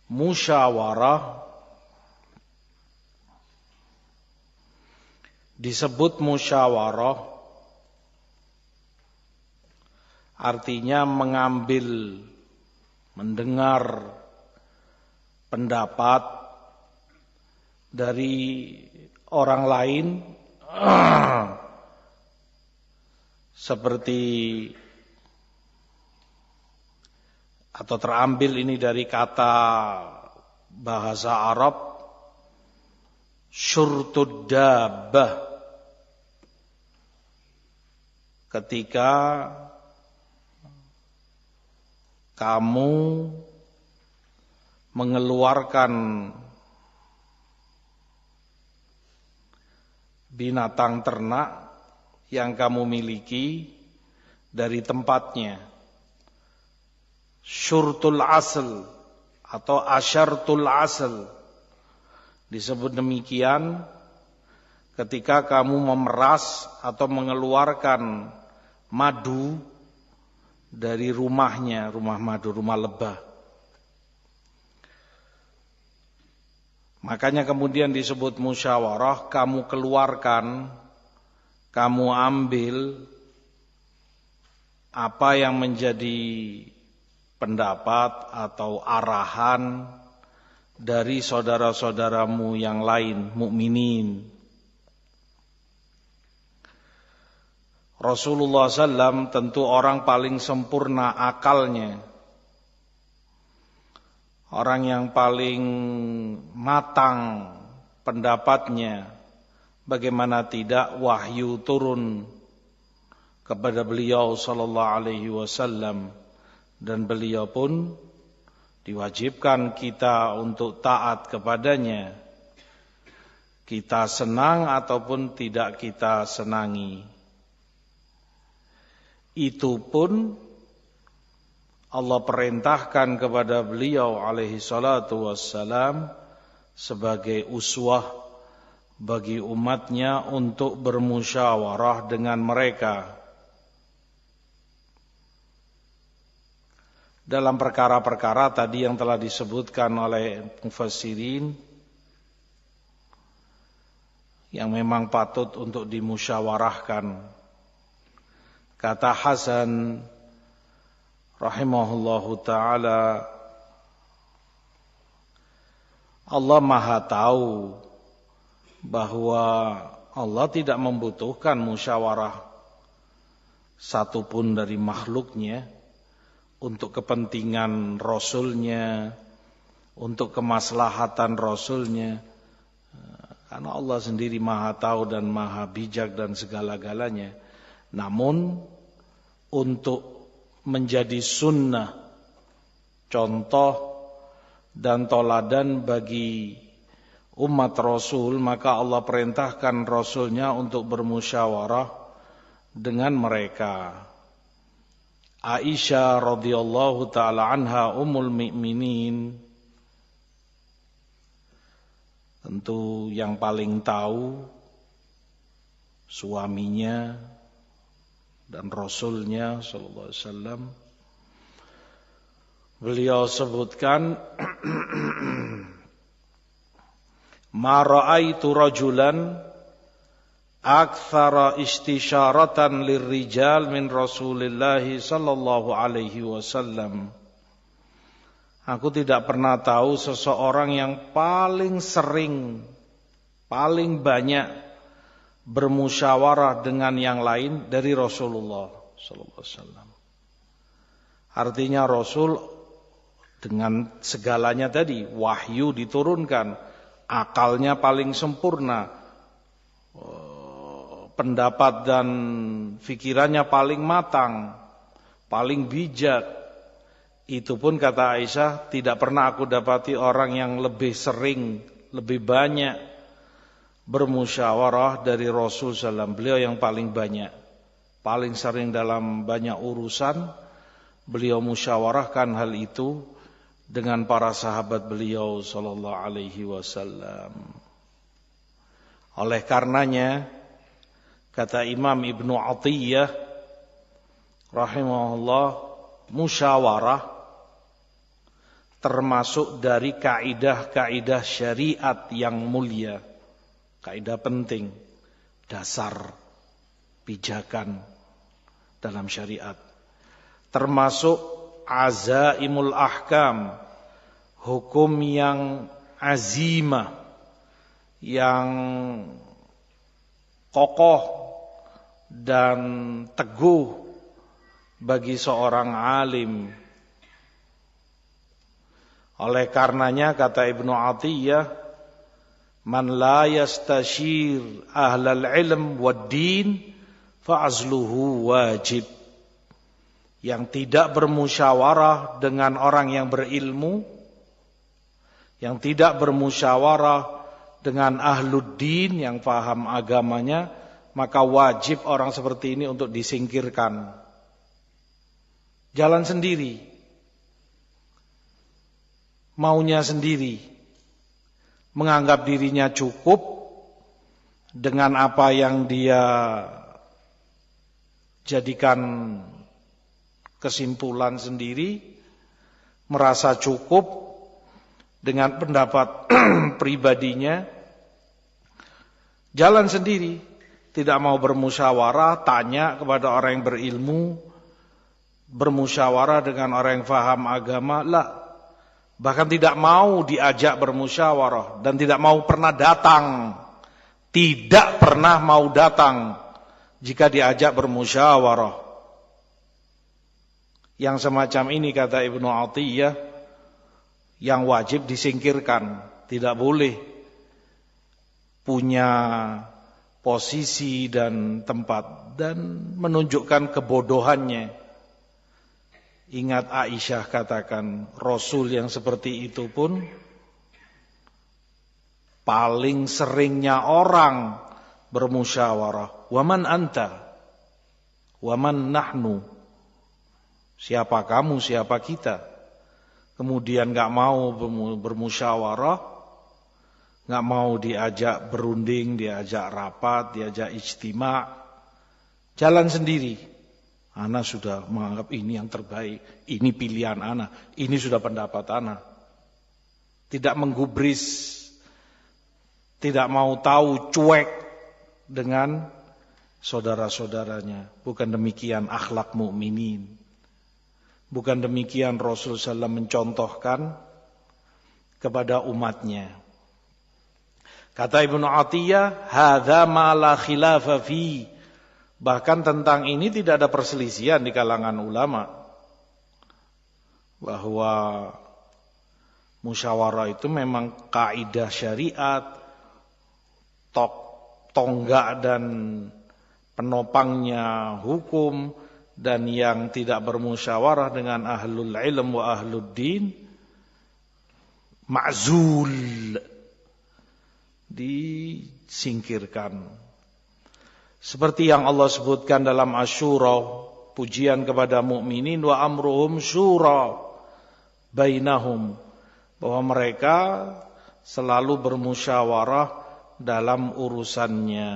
musyawarah disebut musyawarah artinya mendengar pendapat dari orang lain seperti atau terambil ini dari kata bahasa Arab syurtud dabbah, ketika kamu mengeluarkan binatang ternak yang kamu miliki dari tempatnya. Syurtul asl atau asyartul asl disebut demikian ketika kamu memeras atau mengeluarkan madu dari rumahnya, rumah madu, rumah lebah. Makanya kemudian disebut musyawarah, kamu keluarkan, kamu ambil apa yang menjadi pendapat atau arahan dari saudara-saudaramu yang lain, mukminin. Rasulullah SAW tentu orang paling sempurna akalnya, orang yang paling matang pendapatnya. Bagaimana tidak wahyu turun kepada beliau sallallahu alaihi wasallam, dan beliau pun diwajibkan kita untuk taat kepadanya, kita senang ataupun tidak kita senangi. Itu pun Allah perintahkan kepada beliau alaihi salatu wassalam sebagai uswah bagi umatnya untuk bermusyawarah dengan mereka dalam perkara-perkara tadi yang telah disebutkan oleh mufassirin yang memang patut untuk dimusyawarahkan. Kata Hasan rahimahullahu ta'ala, Allah Maha tahu bahwa Allah tidak membutuhkan musyawarah satupun dari makhluknya untuk kepentingan Rasulnya, untuk kemaslahatan Rasulnya, karena Allah sendiri Maha tahu dan Maha bijak dan segala-galanya. Namun untuk menjadi sunnah, contoh dan toladan bagi umat Rasul, maka Allah perintahkan Rasulnya untuk bermusyawarah dengan mereka. Aisyah radhiyallahu ta'ala anha ummul mukminin tentu yang paling tahu suaminya dan Rasulnya sallallahu alaihi wasallam. Beliau sebutkan ma ra'aitu rajulan aktsara istisyaratan lirrijal min Rasulillah sallallahu alaihi wasallam. Aku tidak pernah tahu seseorang yang paling sering, paling banyak bermusyawarah dengan yang lain dari Rasulullah sallallahu alaihi wasallam. Artinya Rasul dengan segalanya tadi, wahyu diturunkan, akalnya paling sempurna, pendapat dan fikirannya paling matang, paling bijak. Itu pun kata Aisyah, tidak pernah aku dapati orang yang lebih sering, lebih banyak bermusyawarah dari Rasul SAW. Beliau yang paling banyak, paling sering dalam banyak urusan. Beliau musyawarahkan hal itu dengan para sahabat beliau sallallahu alaihi wasallam. Oleh karenanya, kata Imam Ibnu Atiyah rahimahullah, musyawarah termasuk dari kaidah-kaidah syariat yang mulia, kaidah penting, dasar pijakan dalam syariat, termasuk azaimul ahkam, hukum yang azimah, yang kokoh dan teguh bagi seorang alim. Oleh karenanya kata Ibnu Atiyah, man la yastashir ahlal ilm wad din fa'azluhu wajib. Yang tidak bermusyawarah dengan orang yang berilmu, yang tidak bermusyawarah dengan ahluddin yang paham agamanya, maka wajib orang seperti ini untuk disingkirkan. Jalan sendiri, maunya sendiri, menganggap dirinya cukup dengan apa yang dia jadikan kesimpulan sendiri, merasa cukup dengan pendapat pribadinya, jalan sendiri, tidak mau bermusyawarah, tanya kepada orang yang berilmu, bermusyawarah dengan orang yang faham agama, bahkan tidak mau diajak bermusyawarah dan tidak mau pernah datang, tidak pernah mau datang jika diajak bermusyawarah. Yang semacam ini kata Ibnu Atiyah, yang wajib disingkirkan, tidak boleh punya posisi dan tempat dan menunjukkan kebodohannya. Ingat Aisyah katakan, Rasul yang seperti itu pun paling seringnya orang bermusyawarah. Waman anta? Waman nahnu? Siapa kamu, siapa kita? Kemudian gak mau bermusyawarah, gak mau diajak berunding, diajak rapat, diajak ijtima', jalan sendiri. Ana sudah menganggap ini yang terbaik, ini pilihan ana, ini sudah pendapat ana. Tidak menggubris, tidak mau tahu, cuek dengan saudara-saudaranya. Bukan demikian akhlak mukminin. Bukan demikian Rasul SAW mencontohkan kepada umatnya. Kata Ibnu Atiyah, hadza ma la khilafa fi. Bahkan tentang ini tidak ada perselisihan di kalangan ulama, bahwa musyawarah itu memang kaidah syariat, tonggak dan penopangnya hukum. Dan yang tidak bermusyawarah dengan ahlul ilm wa ahlud din ma'zul, disingkirkan. Seperti yang Allah sebutkan dalam Asy-Syura, pujian kepada mukminin, wa amruhum syura bainahum, bahwa mereka selalu bermusyawarah dalam urusannya.